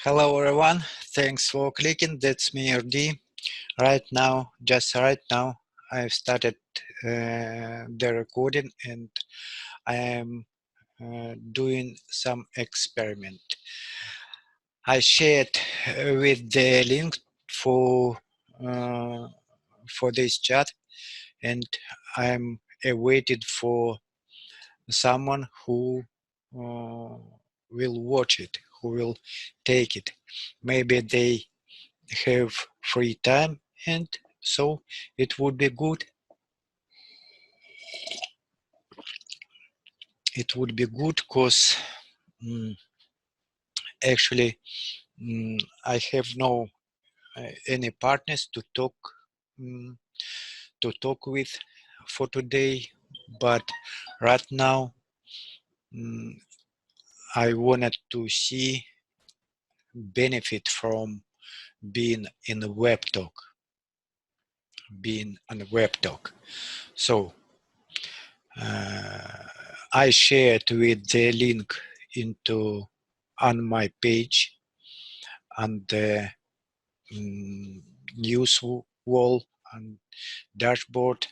Hello everyone, thanks for clicking. That's me, RD. Just right now, I've started the recording and I am doing some experiment. I shared with the link for this chat, and I'm awaited for someone who will watch it, who will take it. Maybe they have free time, and so it would be good. It would be good because actually I have no any partners to talk with for today, but right now I wanted to see benefit from being in a Webtalk. So I shared with the link on my page on the news wall and dashboard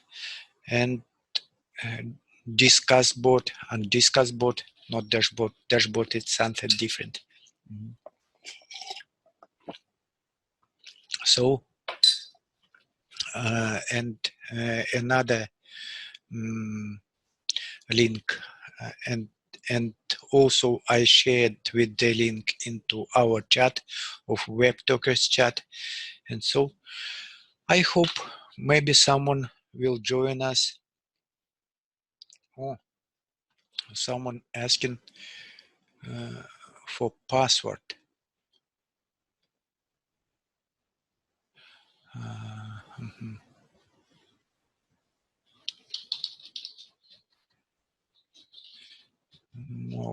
and discuss board, not dashboard. Dashboard is something different. So and another link and also I shared with the link into our chat of Webtalkers chat, and so I hope maybe someone will join us. Oh, someone asking for password. No.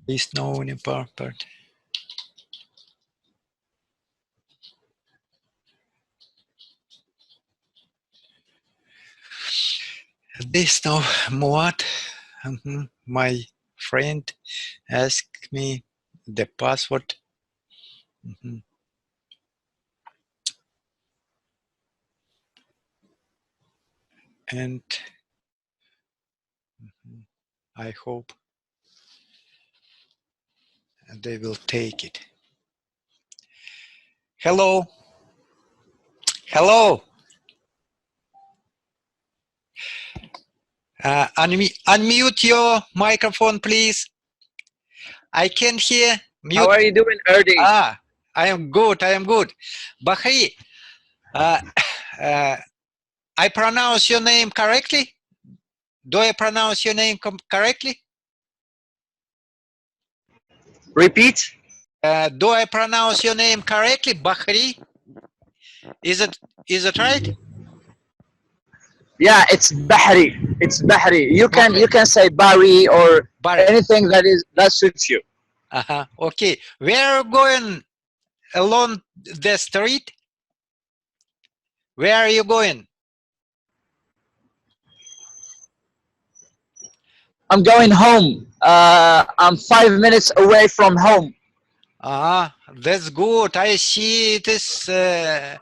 Please no any part. This now Muad, my friend, asked me the password. And I hope they will take it. Hello. Unmute your microphone, please. I can't hear. Mute. How are you doing, Erdi? I am good. Bahri, I pronounce your name correctly? Do I pronounce your name correctly? Repeat. Do I pronounce your name correctly, Bahri? Is it right? Yeah, it's Bahri. It's Bahri. You can say Bari or anything that suits you. Okay. Where are you going along the street? Where are you going? I'm going home. I'm 5 minutes away from home. That's good. I see it is a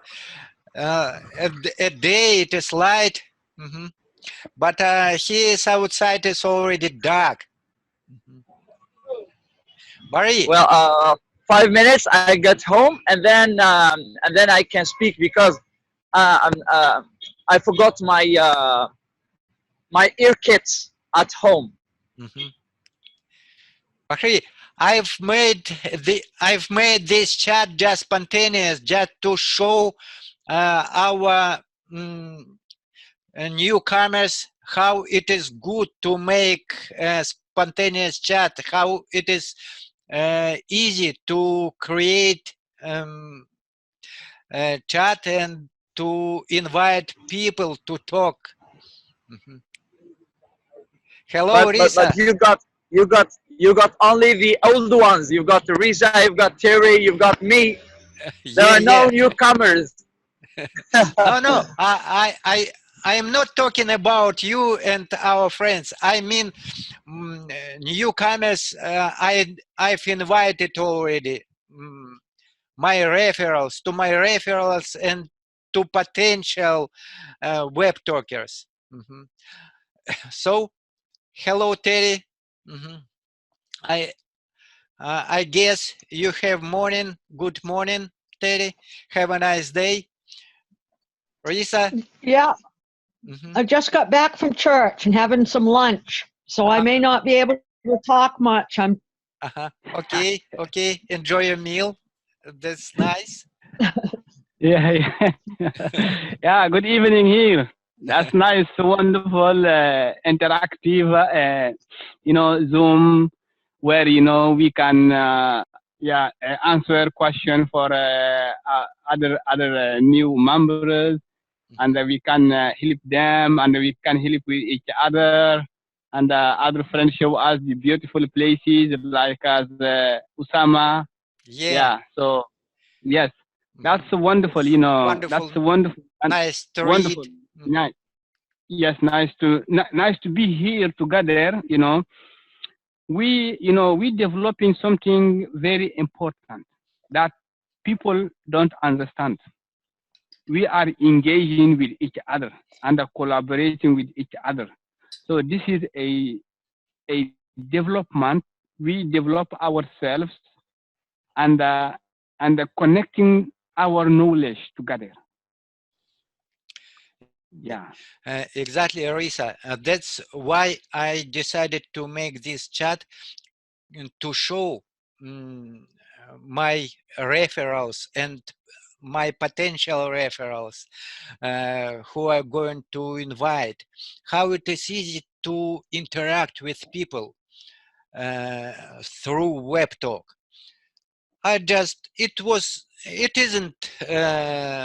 day. It is light, but here outside is already dark. Barry. Well, 5 minutes. I get home and then I can speak because I forgot my ear kits at home. Bahri, I've made this chat just spontaneous, just to show our newcomers how it is good to make a spontaneous chat, how it is easy to create a chat and to invite people to talk. Hello, Risa. But you got only the old ones. You've got Risa, you've got Terry, you've got me. There are no newcomers. No. I am not talking about you and our friends. I mean, newcomers. I've invited already. My referrals to my referrals and to potential web talkers. So, hello, Terry. I I guess you have morning. Good morning, Terry. Have a nice day, Risa. Yeah, I just got back from church and having some lunch, so I may not be able to talk much. Okay, okay. Enjoy your meal. That's nice. Yeah, yeah. Yeah, good evening here. That's nice, wonderful, interactive, Zoom, where, we can, answer question for other new members, and we can help them, and we can help with each other, and other friends show us the beautiful places like as Usama. Yeah. Yeah, so yes. That's wonderful, Wonderful. That's wonderful and Nice to wonderful. read. Nice. Yes, nice to be here together. We developing something very important that people don't understand. We are engaging with each other and are collaborating with each other. So this is a development. We develop ourselves and connecting our knowledge together. Yeah. Exactly, Arisa. That's why I decided to make this chat to show my referrals and my potential referrals who are going to invite, how it is easy to interact with people through Webtalk. It isn't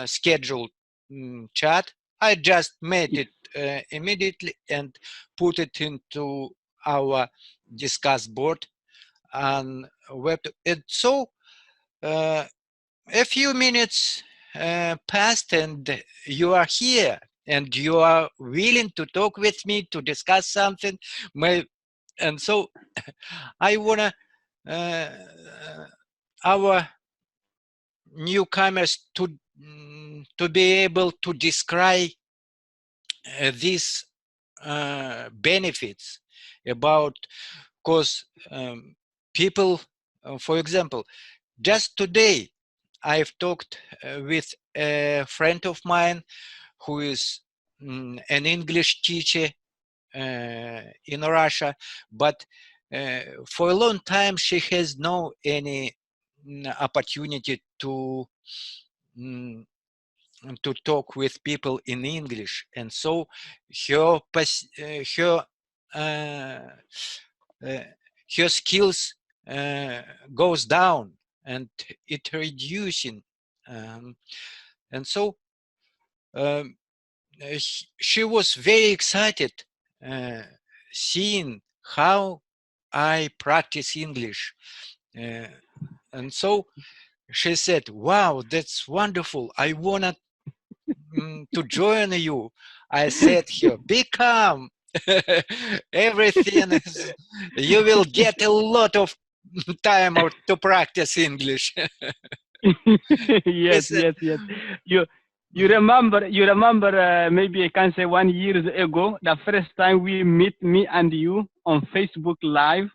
scheduled chat. I just made it immediately and put it into our discuss board on Webtalk. And so a few minutes passed and you are here and you are willing to talk with me to discuss something. And so I wanna our newcomers to be able to describe these benefits about, because people, for example, just today I've talked with a friend of mine who is an English teacher in Russia, but for a long time she has no any opportunity mm, to talk with people in English, and so her her uh, uh, her skills goes down and it reducing, and so um, she was very excited uh, seeing how I practice English, and so she said, "Wow, that's wonderful! I wanna to join you." I said here, "Be calm. Everything is, you will get a lot of time to practice English." Yes, Said, yes. You remember maybe I can say 1 year ago, the first time we meet, me and you on Facebook Live.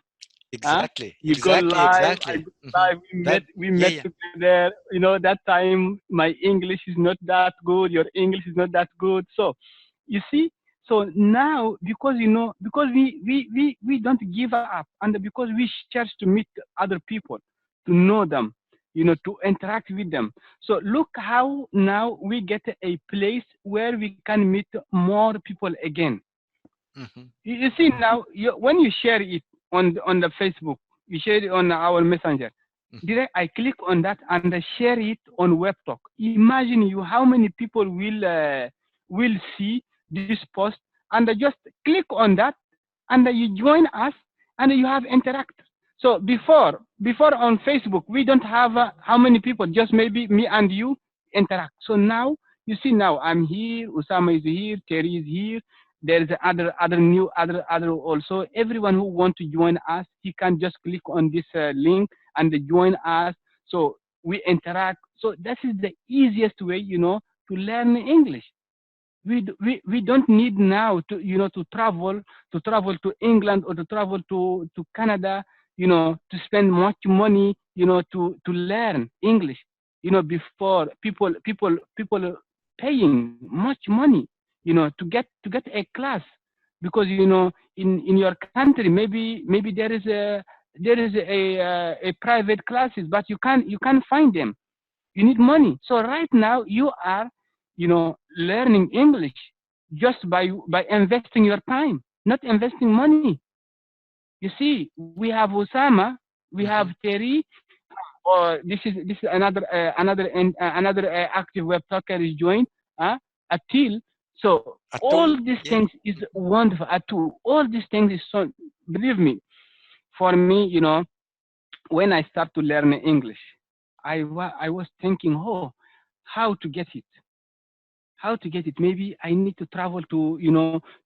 exactly, You go live, I exactly. go live, we met Yeah. together. That time my English is not that good, your English is not that good. So you see, so now because we don't give up, and because we chance to meet other people, to know them, to interact with them. So look how now we get a place where we can meet more people again. You see now, when you share it on the Facebook, you share it on our messenger. Direct, I click on that and I share it on Webtalk. Imagine you how many people will see this post, and just click on that, and you join us, and you have interact. So before on Facebook, we don't have how many people, just maybe me and you interact. So now You see now, I'm here, Usama is here, Terry is here. There's other also. Everyone who want to join us, he can just click on this link and join us. So we interact. So that is the easiest way, to learn English. We don't need now to travel to England or to travel to Canada, to spend much money, to learn English, before people paying much money, to get a class, because in your country maybe there is a private classes, but you can't find them. You need money. So right now you are, learning English just by investing your time, not investing money. You see, we have Osama, we have Terry, or this is another active web talker is joined, Atil. So all Atul, these yeah. things is wonderful. Atul, all these things is so. Believe me, for me, when I start to learn English, I was thinking, how to get it. How to get it? Maybe I need to travel to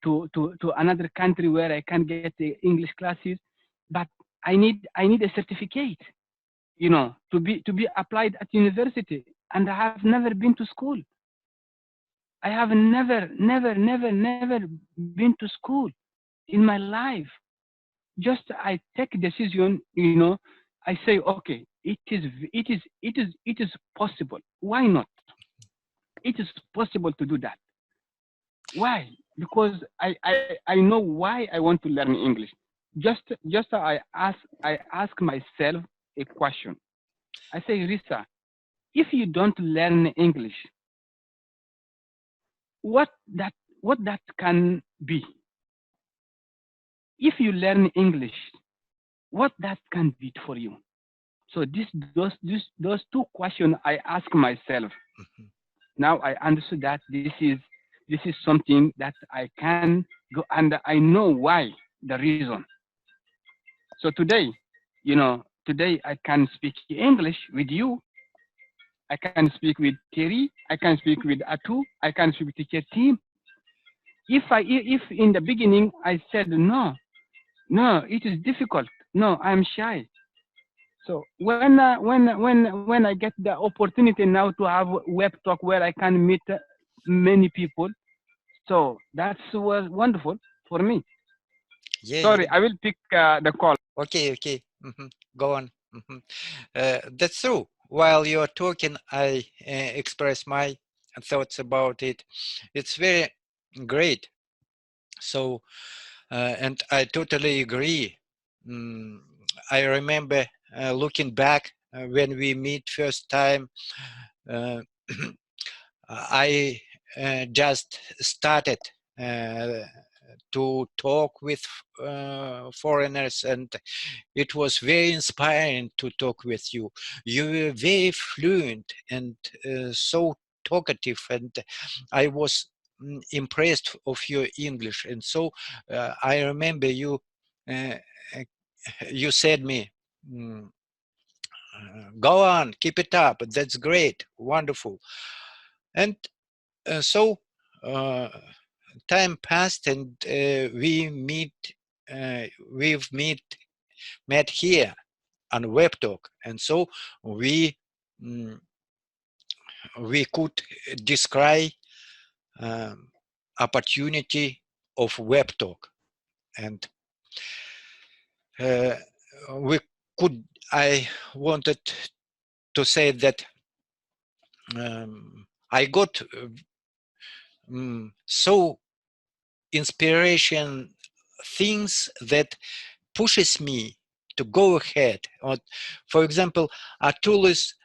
to another country where I can get the English classes, but I need a certificate, to be applied at university, and I have never been to school. I have never been to school in my life. Just I take decision, I say, okay, it is possible. Why not? It is possible to do that. Why? Because I know why I want to learn English. Just I ask myself a question. I say, Risa, if you don't learn English, what that can be? If you learn English, what that can be for you? So those two questions I ask myself. Now I understood that this is something that I can go, and I know why, the reason. So today I can speak English with you. I can speak with Terry. I can speak with Atu. I can speak with teacher team. If in the beginning I said no, it is difficult. No, I'm shy. So when I get the opportunity now to have web talk where I can meet many people, so that was wonderful for me. Yeah, Sorry, yeah. I will pick the call. Okay. Go on. That's true. While you're talking, I express my thoughts about it. It's very great. So, and I totally agree. I remember looking back when we meet first time. Uh, I just started to talk with foreigners, and it was very inspiring to talk with you. You were very fluent and so talkative, and I was impressed of your English. And so I remember you uh, you said me, go on, keep it up, that's great, wonderful. And so time passed, and we've met here on Webtalk, and so we we could describe opportunity of Webtalk, and we could. I wanted to say that I got so inspiration things that pushes me to go ahead. Or, for example, Atul is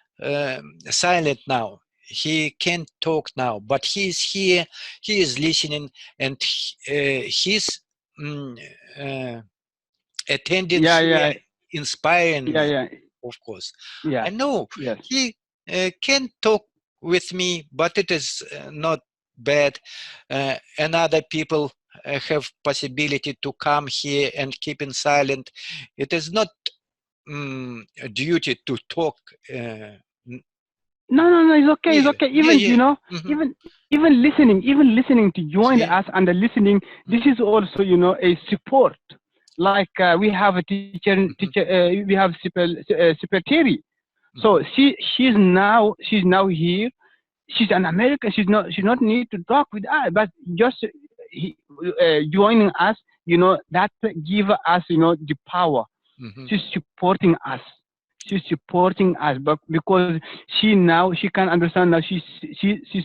silent now. He can't talk now, but he's here. He is listening, and his attendance Yeah. here inspiring me. Yeah. Of course, Yeah. I know Yes. he can talk with me, but it is not bad. And other people have possibility to come here and keep in silent. It is not a duty to talk No, it's okay, it's Yeah, okay. yeah, Even, yeah. you know, even listening to join Yeah. us and the listening, this is also, you know, a support. Like we have a teacher, we have secretary. So she's now here. She's an American. She's not need to talk with us, but just joining us, you know, that give us, you know, the power. She's supporting us. She's supporting us, but because she can understand now. She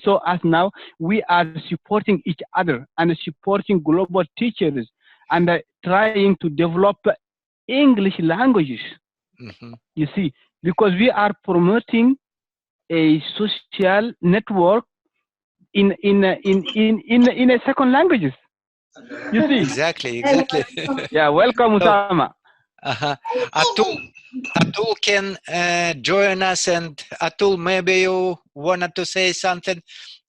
saw us now. We are supporting each other and supporting global teachers and trying to develop English languages. You see, because we are promoting a social network in a second languages. You see? Exactly. Yeah, welcome, So, Usama. Atul can join us, and Atul, maybe you wanted to say something.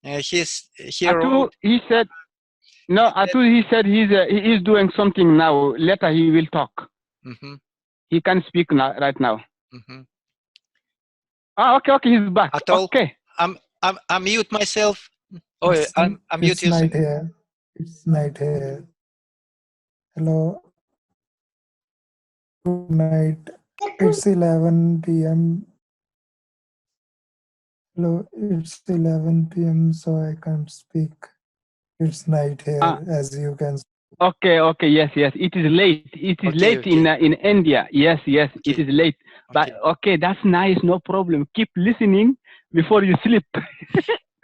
He Atul, wrote. he said, no, Atul, he said he is doing something now. Later he will talk. He can speak now, right now. Okay, he's back. Atul, Okay. I'm mute myself. Oh, I'm mute It's night yourself. here. It's night here. Hello. Good night. It's 11 p.m. Hello. It's 11 p.m. So I can't speak. It's night here, as you can see. Okay, yes. It is late. It is late in India. Yes, it is late. But okay, that's nice. No problem. Keep listening before you sleep.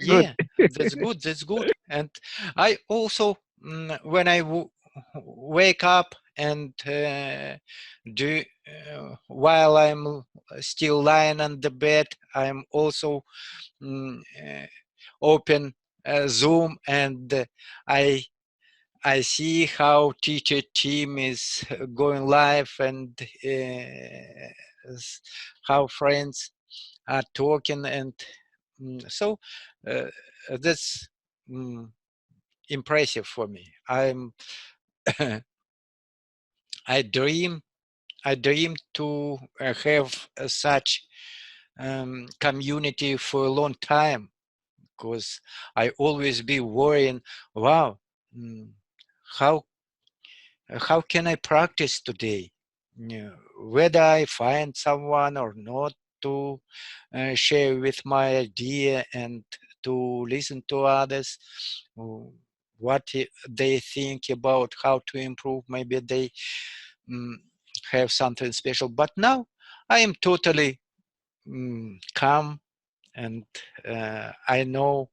Yeah, that's good. And I also, when I wake up and do while I'm still lying on the bed, I'm also open Zoom, and I see how teacher team is going live, and how friends are talking, and so that's impressive for me. I dream to have such community for a long time, because I always be worrying, wow, how can I practice today? Whether I find someone or not to share with my idea and to listen to others, what they think about how to improve. Maybe they have something special. But now I am totally calm, and I know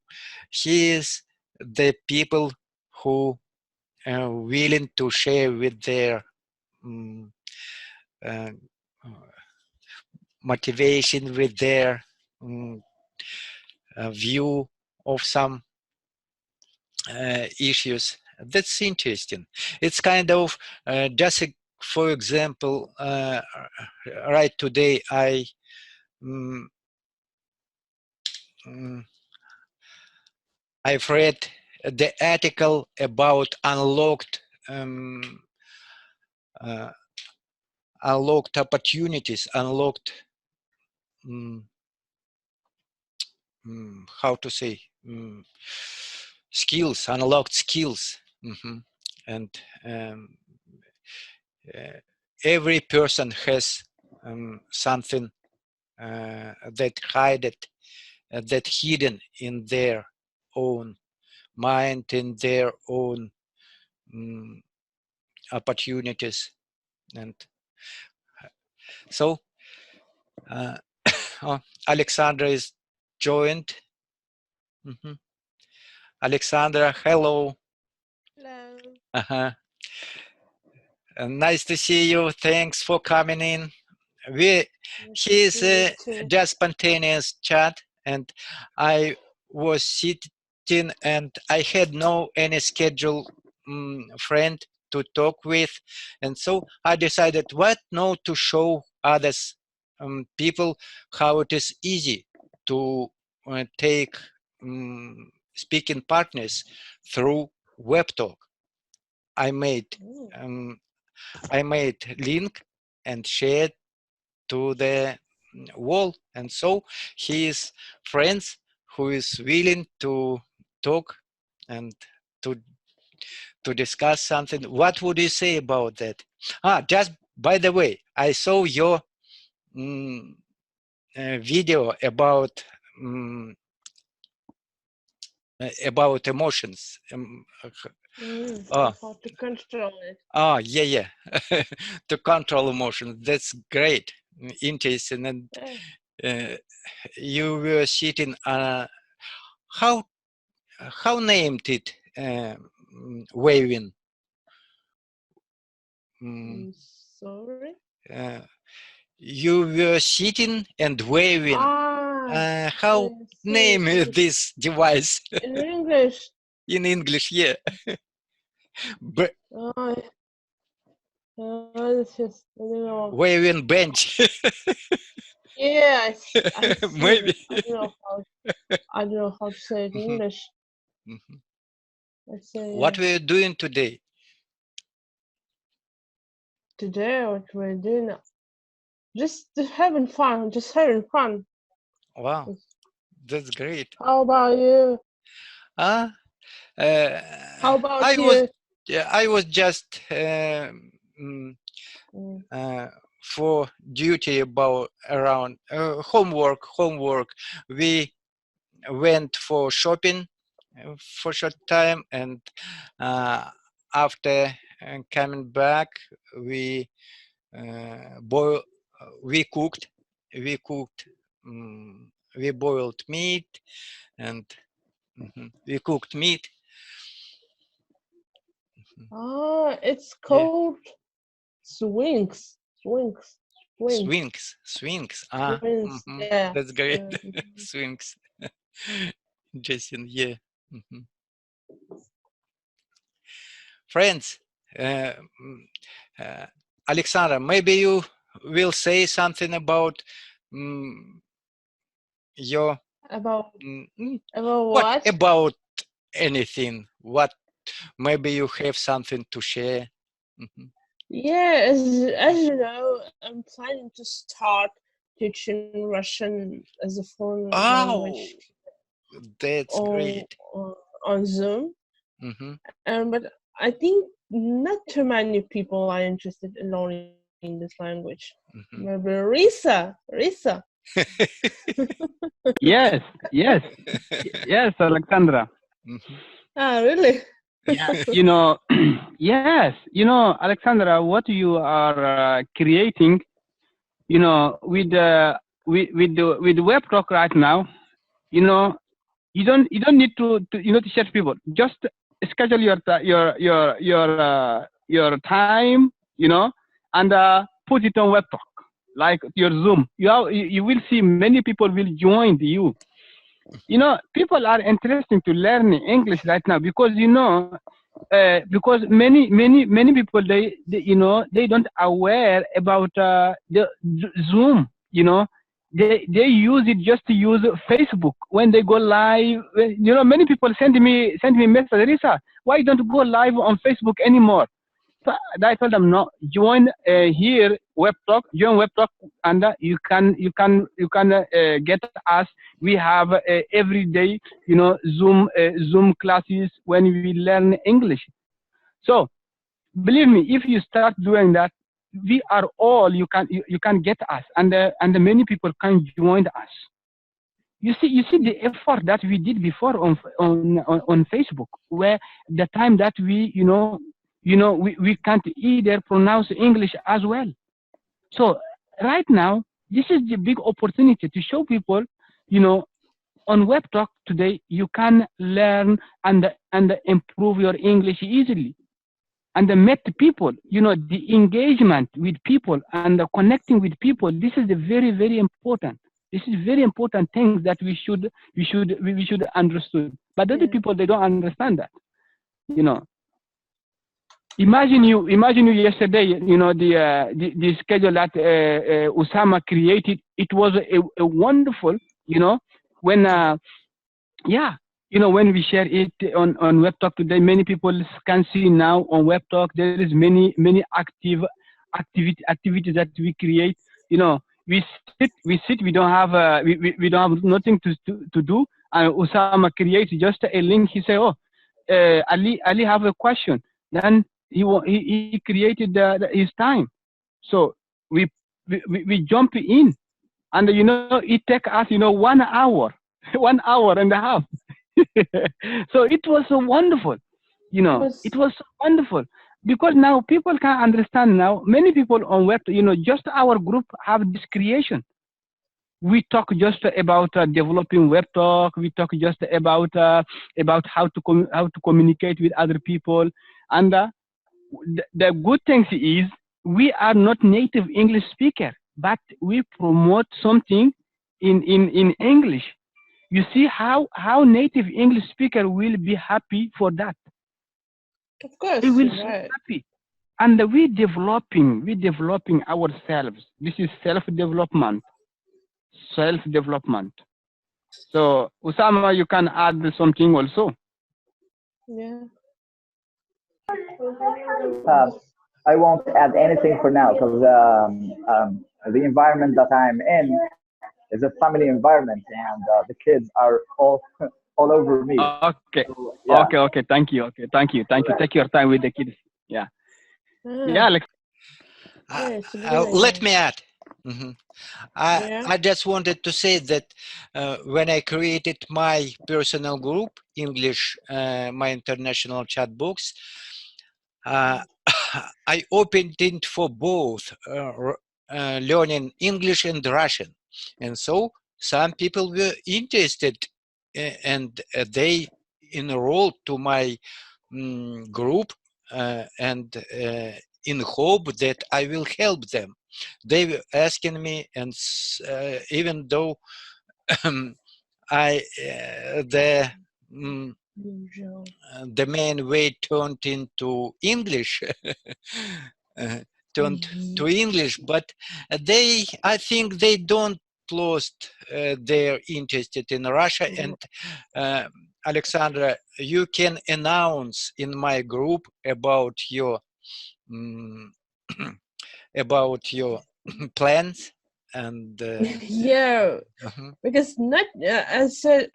he is the people who are willing to share with their motivation, with their view of some issues. That's interesting. It's kind of just for example, right today I've read the article about unlocked opportunities, unlocked how to say skills, unlocked skills, and every person has something that hidden in their own mind, in their own opportunities. And so Alexandra is joined. Alexandra, hello. Hello. Nice to see you. Thanks for coming in. He's just spontaneous chat, and I was sitting and I had no any scheduled friend to talk with, and so I decided what not to show others people how it is easy to take speaking partners through Webtalk. I made link and shared to the wall, and so his friends who is willing to talk and to discuss something. What would you say about that? Just by the way, I saw your video about emotions. How to control it. Yeah. To control emotions. That's great, interesting. And you were sitting how named it waving? Sorry. You were sitting and waving. How name this device? In English. In English, yeah. This is, I don't know. Waving bench. Yes. Maybe. I don't know how to say it in English. Let's say, what were you doing today? Today, what we're doing? Just having fun. Just having fun. Wow, that's great. How about you? How about you? I was just for duty around homework. We went for shopping for short time, and after coming back, we cooked. We boiled meat, and we cooked meat. It's called swings. Yeah. That's great. Swings. Interesting. Yeah. Friends, Alexandra, maybe you will say something about your about what? About anything. What maybe you have something to share. Yeah, as you know, I'm planning to start teaching Russian as a foreign language. That's great. On Zoom. But I think not too many people are interested in learning this language. Maybe Risa. Yes, Alexandra. Really? Yeah, yes, Alexandra, what you are creating, with Webtalk right now, you don't need to search people. Just schedule your time, and put it on Webtalk, like your Zoom. You will see many people will join you. People are interested to learn English right now because because many people they don't aware about the Zoom. They use it just to use Facebook when they go live. Many people send me message, Risa, why don't you go live on Facebook anymore? So I told them, no, join here Webtalk, and you can get us. We have every day, Zoom classes when we learn English. So believe me, if you start doing that, we are all you can get us, and many people can join us. You see the effort that we did before on Facebook, where the time that we we can't either pronounce English as well. So right now, this is the big opportunity to show people, on Webtalk today, you can learn and improve your English easily. And meet people, the engagement with people and the connecting with people. This is the very, very important. This is very important things that we should understood. But other people, they don't understand that. Imagine you yesterday, the schedule that Usama created. It was a wonderful, when when we share it on Webtalk today, many people can see now on Webtalk there is many activities that we create. we sit. We don't have we don't have nothing to do. And Osama creates just a link. He say, "Oh, Ali have a question." Then he created his time. So we jump in, and it take us 1 hour, 1 hour and a half. So it was so wonderful. It was so wonderful because now people can understand. Now many people on web, just our group have this creation. We talk just about developing Webtalk. We talk just about how to communicate with other people. And the good thing is we are not native English speaker, but we promote something in English. You see how native English speaker will be happy for that. Of course, They will right. so happy. And we developing ourselves. This is self-development. So Usama, you can add something also. Yeah. I won't add anything for now because the environment that I'm in is a family environment, and the kids are all over me. Okay. So, yeah. Okay. Thank you. Take your time with the kids. Yeah. Yeah, Alex. Let me add. I just wanted to say that when I created my personal group, English, my international chat box, I opened it for both learning English and Russian. And so some people were interested and they enrolled to my group and in hope that I will help them. They were asking me, and even though the main way turned into English, but I think they don't lost their interest in Russia. And Alexandra, you can announce in my group about your plans and because not as said,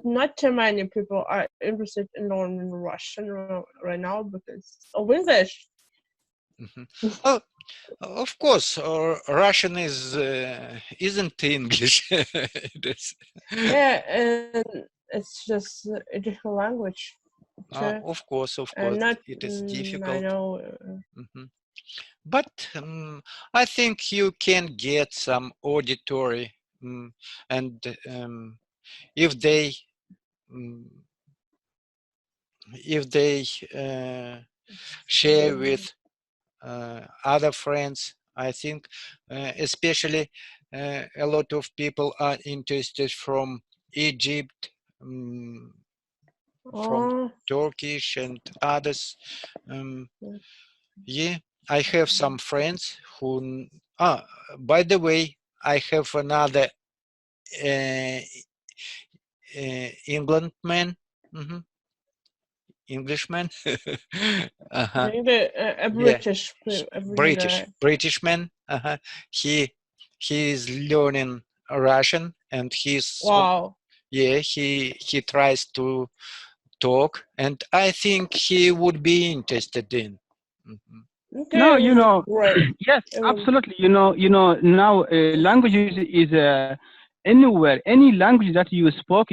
not too many people are interested in learning Russian right now because of English. Oh, of course, Russian isn't English. Yeah, and it's just a different language. Of course, not, it is difficult. I know. But I think you can get some auditory, and if they share with other friends, I think especially a lot of people are interested from Egypt, from Turkish and others. Yeah, I have some friends who. By the way, I have another Englishman. Englishman. A British, British man. He is learning Russian, and he's he tries to talk, and I think he would be interested in. No, yes, absolutely. Now languages is anywhere, any language that you spoke,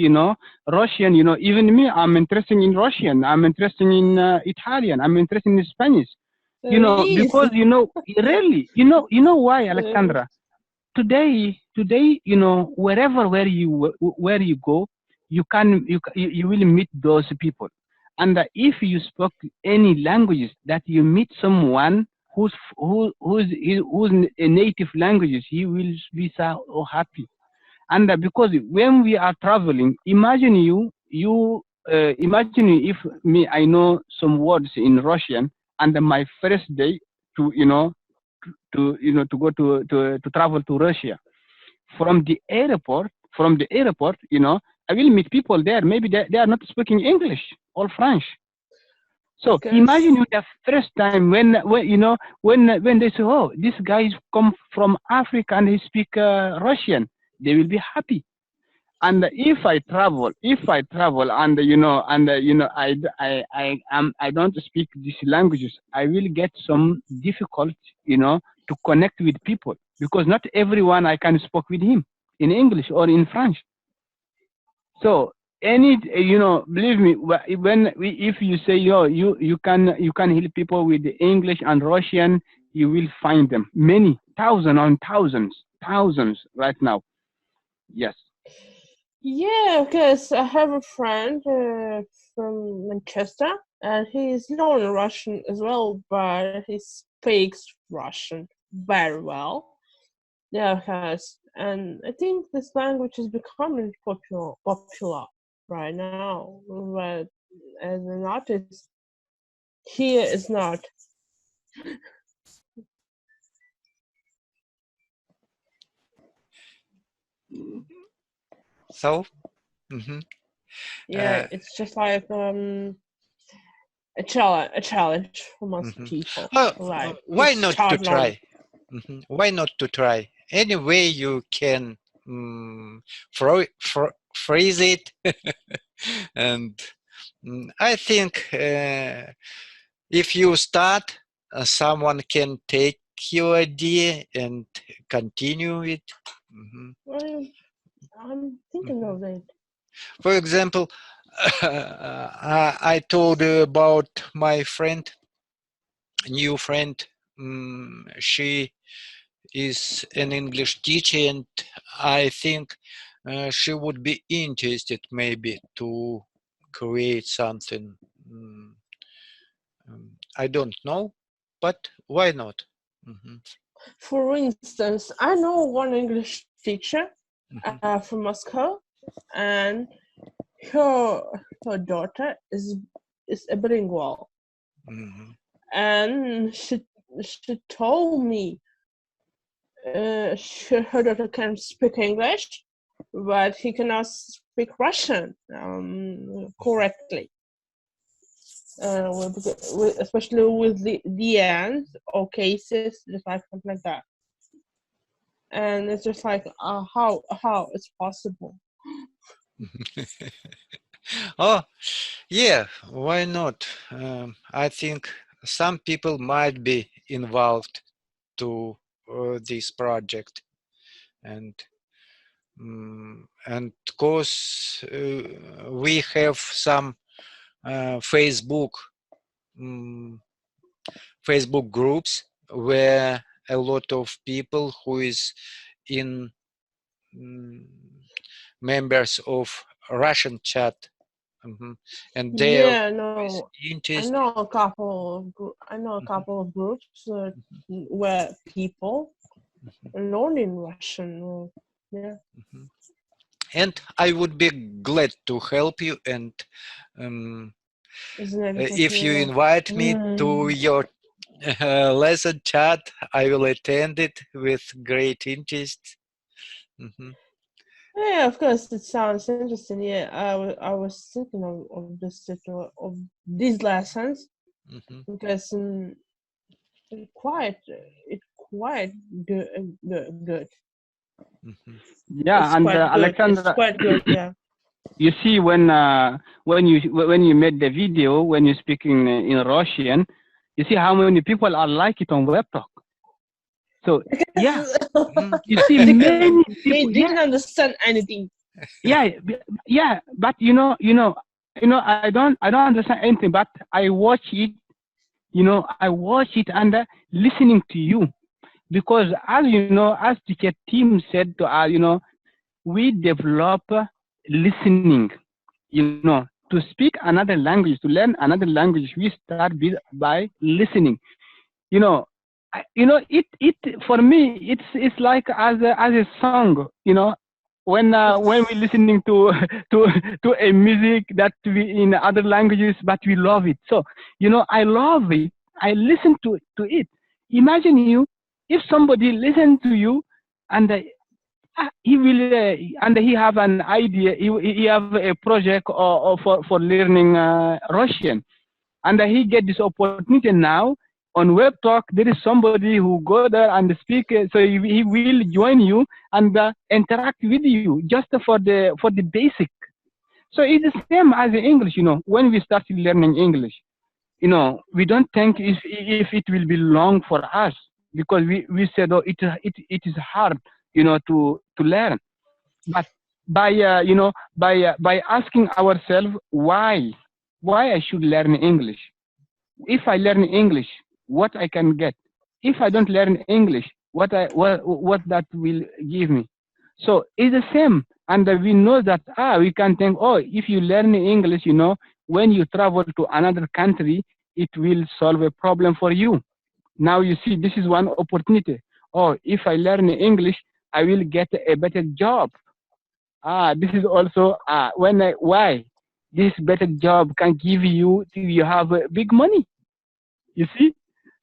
Russian, even me, I'm interested in Russian, I'm interested in Italian, I'm interested in Spanish, because, really, you know why, Alexandra? Today, where you go, you will meet those people. And if you spoke any languages that you meet someone whose native languages, he will be so happy. And because when we are traveling, imagine if me, I know some words in Russian, and my first day to go to travel to Russia, from the airport, I will meet people there. Maybe they are not speaking English or French. So imagine you the first time when they say, oh, this guy come from Africa and he speak Russian, they will be happy. And if I travel and I don't speak these languages, I will get some difficult, to connect with people, because not everyone I can speak with him in English or in French. So believe me, if you say you can help people with English and Russian, you will find them many thousands right now. Yes. Yeah, because I have a friend from Manchester, and he's learning Russian as well, but he speaks Russian very well. Yeah, because, and I think this language is becoming popular right now. But as an artist, here is not. So. Yeah, it's just like a challenge for most people. Like, why not to try? Why not to try? Any way you can phrase it, and I think if you start, someone can take your idea and continue it. Well, I'm thinking of it. For example, I told you about my friend, new friend. She is an English teacher, and I think she would be interested maybe to create something. I don't know, but why not? For instance, I know one English teacher from Moscow, and her daughter is a bilingual, and she told me her daughter can speak English, but he cannot speak Russian correctly. Especially with the ends or cases, just like something like that. And it's just like, how it's possible? Oh, yeah, why not? I think some people might be involved to this project, and of course we have some Facebook groups where a lot of people who is in members of Russian chat, and they I know a couple of groups where people learning Russian. Yeah. And I would be glad to help you, and if you invite me to your lesson chat, I will attend it with great interest. Yeah, of course, it sounds interesting. Yeah, I was thinking of these lessons because it's quite good. Yeah, it's and quite Alexandra, it's quite good. Yeah. You see, when you made the video, when you're speaking in Russian, you see how many people are like it on Webtalk. So yeah, you see many people. They didn't understand anything. Yeah, but I don't understand anything, but I watch it. I watch it and listening to you, because as you know, as teacher team said to us, we develop listening. To speak another language, to learn another language, we start by listening. It for me, it's like as a song. When we're listening to a music that we in other languages, but we love it. So I love it. I listen to it. Imagine if somebody listens to you and he will and he have an idea. He have a project or for learning Russian, and he get this opportunity now on Webtalk. There is somebody who go there and speak, so he will join you and interact with you just for the basic. So it's the same as in English, when we started learning English, we don't think if it will be long for us, because we said, oh, it is hard, to learn. But by by asking ourselves why I should learn English. If I learn English, what I can get. If I don't learn English, what that will give me. So it's the same, and we know that we can think, oh, if you learn English, when you travel to another country, it will solve a problem for you. Now you see, this is one opportunity. Oh, if I learn English, I will get a better job. This is also why this better job can give you have big money. You see,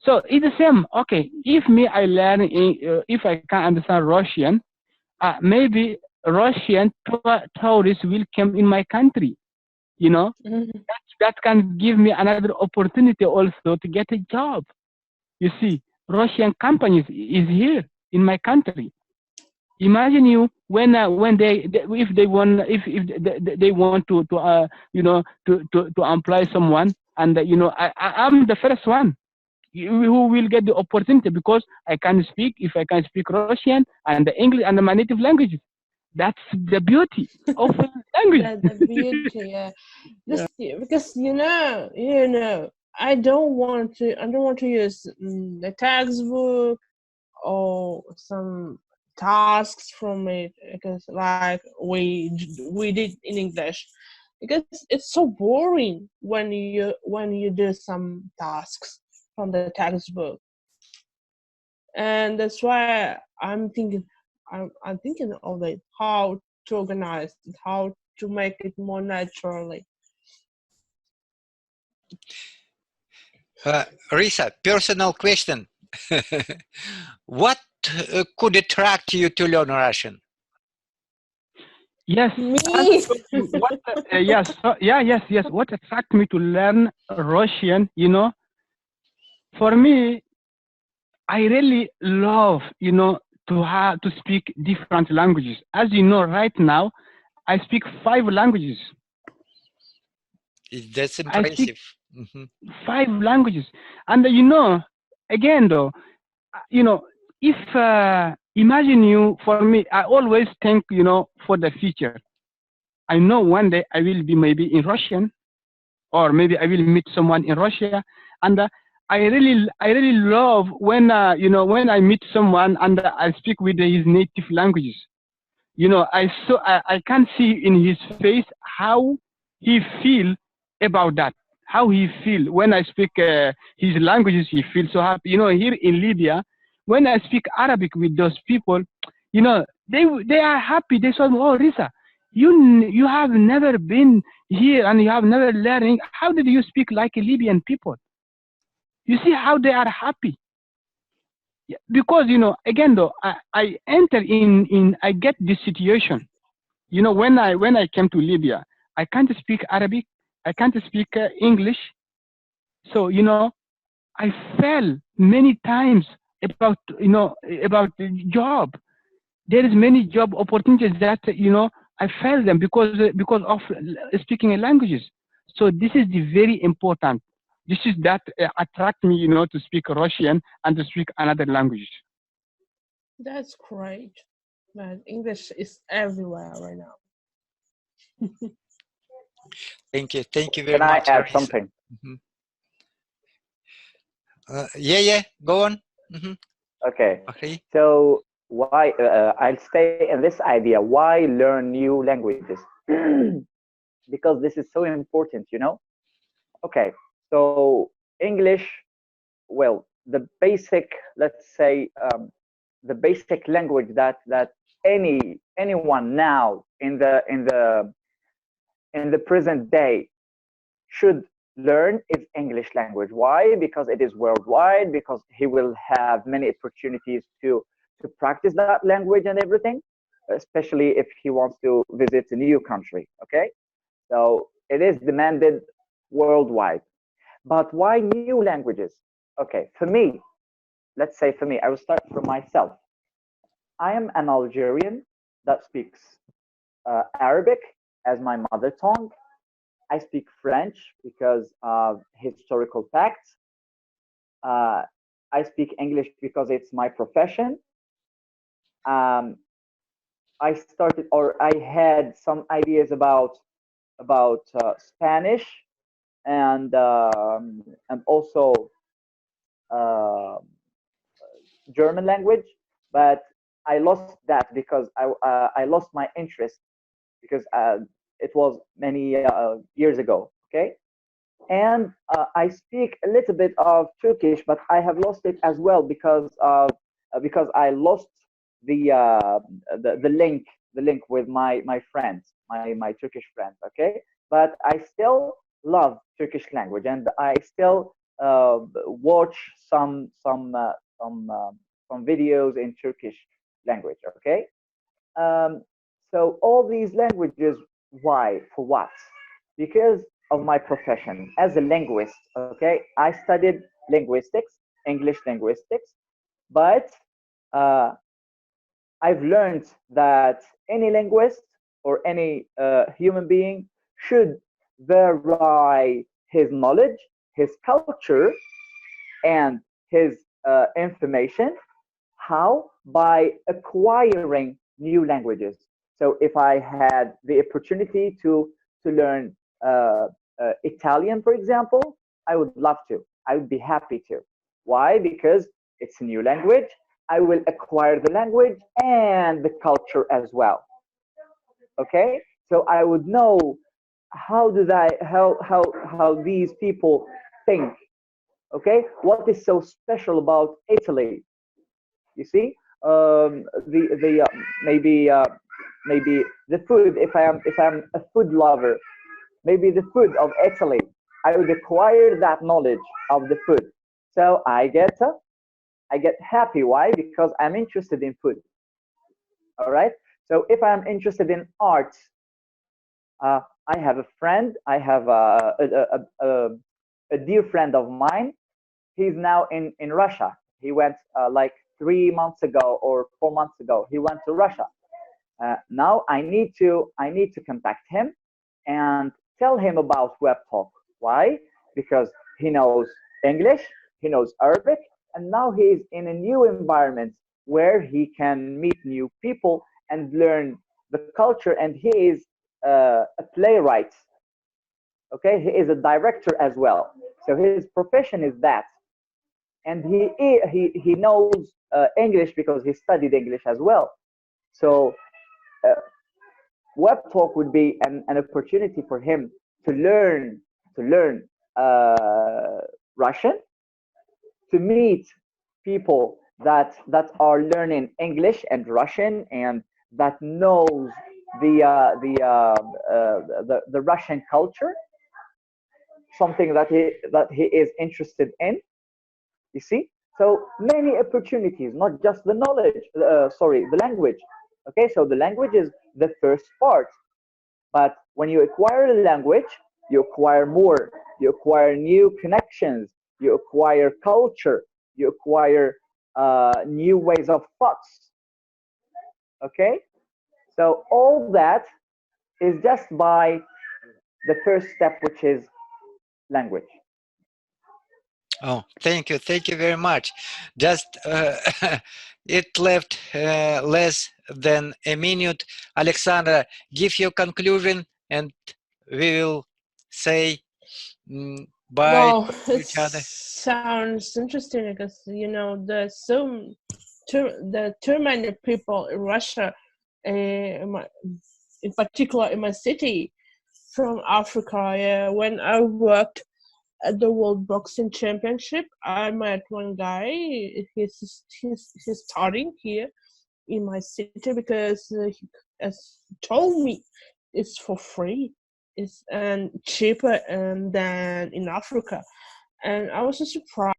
so it's the same. Okay, if I learn if I can understand Russian, maybe Russian tourists will come in my country. That can give me another opportunity also to get a job. You see, Russian companies is here in my country. Imagine you when they if they want they want to employ someone, and I'm the first one who will get the opportunity, because I can speak Russian and the English and my native languages. That's the beauty of language. That's the beauty, yeah. Because I don't want to use the textbook or some tasks from it, because like we did in English, because it's so boring when you do some tasks from the textbook, and that's why I'm thinking of it, how to organize it, how to make it more naturally. Risa, personal question. What could attract you to learn Russian? Yes. Me? Yes. What attracted me to learn Russian, for me, I really love, to speak different languages. As you know, right now, I speak 5 languages. That's impressive. I speak 5 languages. And again though, if imagine you, for me, I always think, for the future. I know one day I will be maybe in Russian, or maybe I will meet someone in Russia, and I really love when when I meet someone and I speak with his native languages. I can see in his face how he feel about that. How he feel when I speak his languages. He feels so happy. Here in Libya, when I speak Arabic with those people, they are happy. They say, "Oh, Risa, you have never been here and you have never learned. How did you speak like a Libyan people?" You see how they are happy. Yeah, because again though, I enter I get this situation. When I came to Libya, I can't speak Arabic, I can't speak English. So I fell many times about about the job. There is many job opportunities that I failed them because of speaking languages. So this is the very important. This is that attract me, to speak Russian and to speak another language. That's great. Man, English is everywhere right now. Thank you very Can much. I add Arisa. something? Yeah, go on. Okay. Okay. So why I'll stay in this idea. Why learn new languages? Because this is so important. Okay. So English, well, the basic, let's say, the basic language that anyone now in the present day should learn is English language. Why? Because it is worldwide, because he will have many opportunities to practice that language and everything, especially if he wants to visit a new country. Okay, so it is demanded worldwide. But why new languages? Okay, for me, let's say for me, I will start from myself. I am an Algerian that speaks Arabic as my mother tongue. I speak French because of historical facts. I speak English because it's my profession. Um, I started, or I had some ideas about Spanish and also uh, German language, but I lost that because I lost my interest because it was many years ago. Okay, and I speak a little bit of Turkish, but I have lost it as well because I lost the link with my friends, my Turkish friends. Okay, but I still love Turkish language, and I still watch some videos in Turkish language. Okay, um, so all these languages, why? For what? Because of my profession as a linguist. Okay, I studied linguistics, English linguistics, but uh, I've learned that any linguist or any human being should vary his knowledge, his culture, and his information. How? By acquiring new languages. So if I had the opportunity to learn Italian, for example, I would love to. I would be happy to. Why? Because it's a new language. I will acquire the language and the culture as well. Okay, so I would know how these people think. Okay, what is so special about Italy? You see, the maybe the food. If I'm a food lover, maybe the food of Italy, I would acquire that knowledge of the food. So I get happy. Why? Because I'm interested in food. All right. So if I'm interested in art, I have a friend. I have a dear friend of mine. He's now in Russia. He went like 3 months ago or 4 months ago. He went to Russia. Now I need to contact him and tell him about Webtalk. Why? Because he knows English, he knows Arabic, and now he's in a new environment where he can meet new people and learn the culture. And he is a playwright. Okay, he is a director as well. So his profession is that, and he knows English because he studied English as well. So uh, web talk would be an opportunity for him to learn Russian, to meet people that are learning English and Russian and that knows the Russian culture, something that he is interested in. You see, so many opportunities, not just the knowledge. Sorry, the language. Okay, so the language is the first part, but when you acquire a language, you acquire more. You acquire new connections. You acquire culture. You acquire new ways of thoughts. Okay, so all that is just by the first step, which is language. Oh, thank you very much. Just it left less than a minute. Alexandra, give your conclusion, and we will say bye Well, to it each other. sounds interesting because there's too many people in Russia, in particular in my city, from Africa. Yeah, when I worked at the World Boxing Championship, I met one guy. He's starting here in my city because he has told me it's for free. It's and cheaper than in Africa, and I was so surprised.